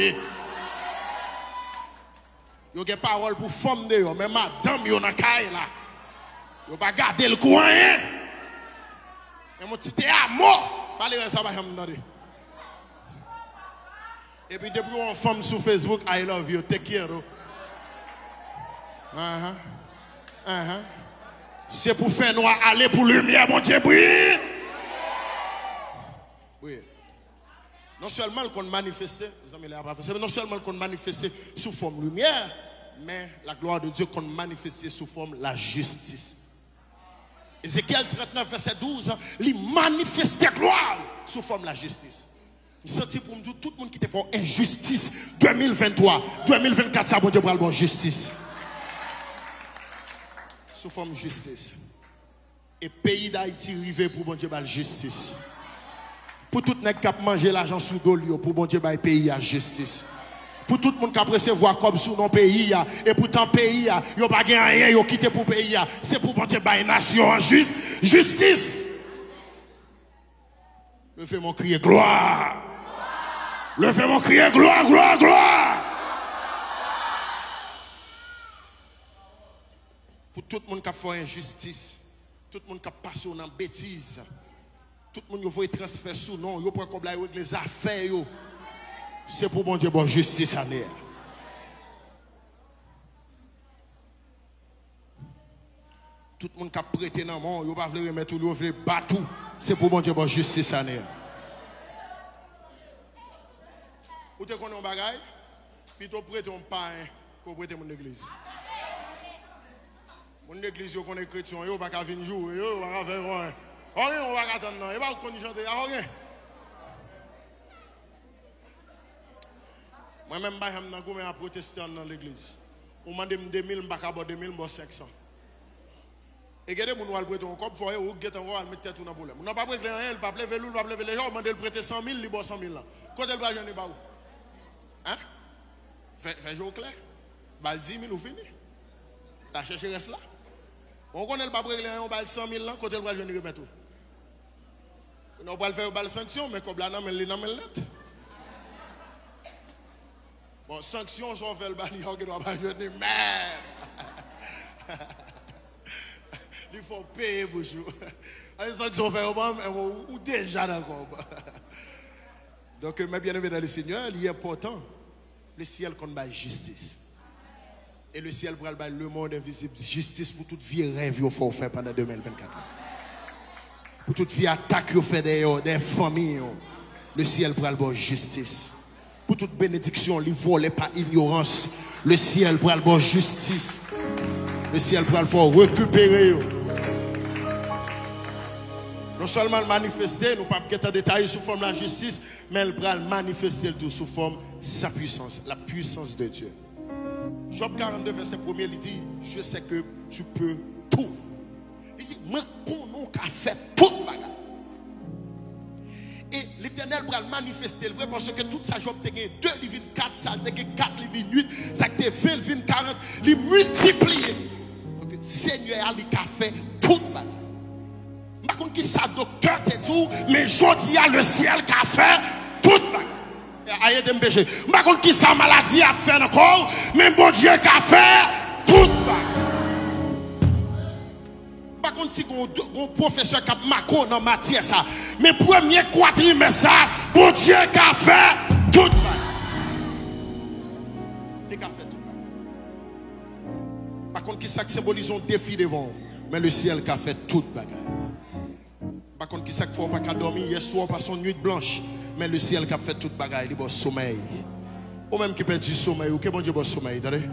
Yo des paroles pour femme de yo mais madame yo na carré là. Yo pas garder le coin hein. Mais mon petit à mort, parlez ça va me et puis depuis on femme sur Facebook I love you take care. C'est pour faire noir aller pour lumière mon Dieu brille. Oui. Non seulement qu'on manifeste, non seulement qu'on manifeste sous forme lumière, mais la gloire de Dieu qu'on manifeste sous forme la justice. Ézéchiel 39, verset 12, il manifeste gloire sous forme la justice. Je sens pour me dire tout le monde qui te fait injustice 2023, 2024, ça bon Dieu pour la justice. Sous forme de justice. Et pays d'Haïti rivé pour bon Dieu la justice. Pour tout le monde qui a mangé l'argent sous l'eau, pour bon Dieu le pays à justice. Pour tout le monde qui a recevoir comme sous nos pays, et pourtant pays, il n'y a pas rien, il a quitté pour pays, c'est pour bon Dieu la nation en justice. Levez mon crier gloire. Levez mon crier gloire, gloire, gloire. Pour tout le monde qui a fait injustice, tout le monde qui a passé dans bêtise, tout le monde qui a transfert sous nom, il prend comme les affaires, c'est pour bon Dieu, bon justice à l'air. Tout le monde qui a prêté dans le monde, il ne va pas remettre tout, il va battre tout, c'est pour bon Dieu, bon justice à l'air. Vous te connaissez un bagage, puis tu prêtes un pain, que vous prêtez mon église. Mon église, vous connaissez les chrétiens, vous ne pouvez pas venir jouer, vous ne pouvez pas faire rien. Rien, on va attendre, vous ne pouvez pas chanter, rien. Moi-même, je suis un protestant dans l'église. On m'a demandé 2000, je ne vais pas 2000, je 500. Et regardez, je vais prêter un cop, il faut mettre tête dans le problème. On n'a pas prêté rien, il ne va pas lever l'eau, il va pas lever les gens, on m'a demandé de prêter 100 000, il va 100 000. Quand elle va gagner, où? Hein? Fais jour clair. Bal 10 000 ou fini. La cherche reste là. On connaît pas prêter rien, on va 100 000 là, quand elle va gagner, remettre tout. On va faire une sanction, mais comme là, on va net. Bon, sanction, si on fait le bali, on ne va pas gagner même. Il faut payer pour ça. Les sanctions fait ou déjà d'accord. Donc, mes bien-aimés dans le Seigneur, il est important. Le ciel qu'on bat justice. Et le ciel pour le monde invisible. Justice pour toute vie rêve qu'il faut faire pendant 2024. Pour toute vie attaque qu'il fait des familles. Le ciel pour le justice. Pour toute bénédiction, il vole par ignorance. Le ciel pour le justice. Le ciel pour le récupérer. Non seulement le manifester, nous ne pouvons pas détailler sous forme de la justice, mais il va manifester tout sous forme de sa puissance, la puissance de Dieu. Job 42, verset 1, il dit, je sais que tu peux tout. Il dit, moi, qu'on a fait tout le bagage. Et l'Éternel va manifester le vrai parce que tout ça, Job a 2, il vient 4, ça a 4, il vient 8, ça a 20, il vient 40, il multiplie. Donc, Seigneur, il a fait tout le bagage. Par contre, qui ça docteur te dit, mais je dis à le ciel qui a fait tout le aïe de péché. Par contre, qui ça maladie a fait encore, mais bon Dieu qui a fait tout le Par contre, si un professeur qui a marqué dans matière ça, mais premier quadrimestre ça, bon Dieu qui a fait tout le Il a fait tout le Par contre, qui ça symbolise un défi devant, mais le ciel qui a fait tout le bagage. Par contre, qui sait qu'il ne faut pas dormir hier soir par son nuit blanche, mais le ciel qui a fait toute bagaille, il a sommeil. Ou même qui perd du sommeil, ou que bon Dieu a sommeil, attendez. Que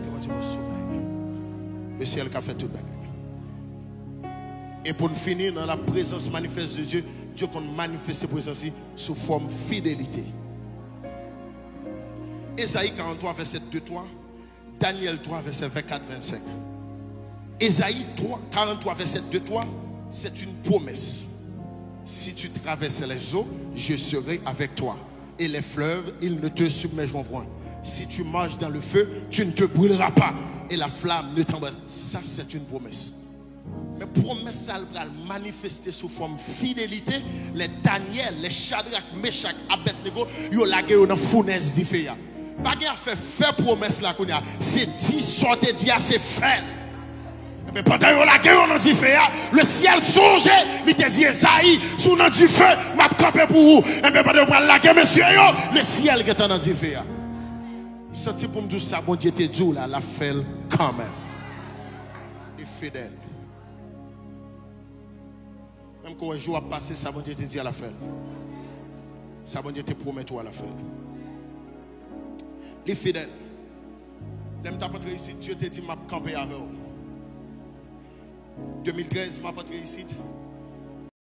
bon Dieu a sommeil. Le ciel qui a fait toute bagaille. Et pour finir dans la présence manifeste de Dieu, Dieu qu'on manifeste sa présence sous forme fidélité. Ésaïe 43, verset 2-3, Daniel 3, verset 24-25. Ésaïe 43, verset 2-3. C'est une promesse. Si tu traverses les eaux, je serai avec toi. Et les fleuves, ils ne te submergeront point. Si tu marches dans le feu, tu ne te brûleras pas. Et la flamme ne t'embrasera. Ça, c'est une promesse. Mais promesse, ça va manifester sous forme fidélité. Les Daniel, les Shadrach, Meshach, Abednego, ils ont lagué dans la fournaise d'Iféa. Pas qu'il a fait promesse là, c'est dit, sortez, dit, c'est fait. Mais pendant la guerre, on a dit fait, le ciel songe, il te dit, Esaïe, sous notre du feu, m'a campé pour vous. Et bien pendant la guerre, monsieur, le ciel qui est en dit fait. Senti pour me dire ça, bon Dieu te dit là, la fait quand même. Il est fidèle. Même quand un jour a passé, ça, bon Dieu te dit à la fin. Ça, bon Dieu te promet toi à la fin. Il est fidèle. L'aime ta patrie ici, Dieu te dit, m'a campé avec vous. 2013, m'a patrie ici.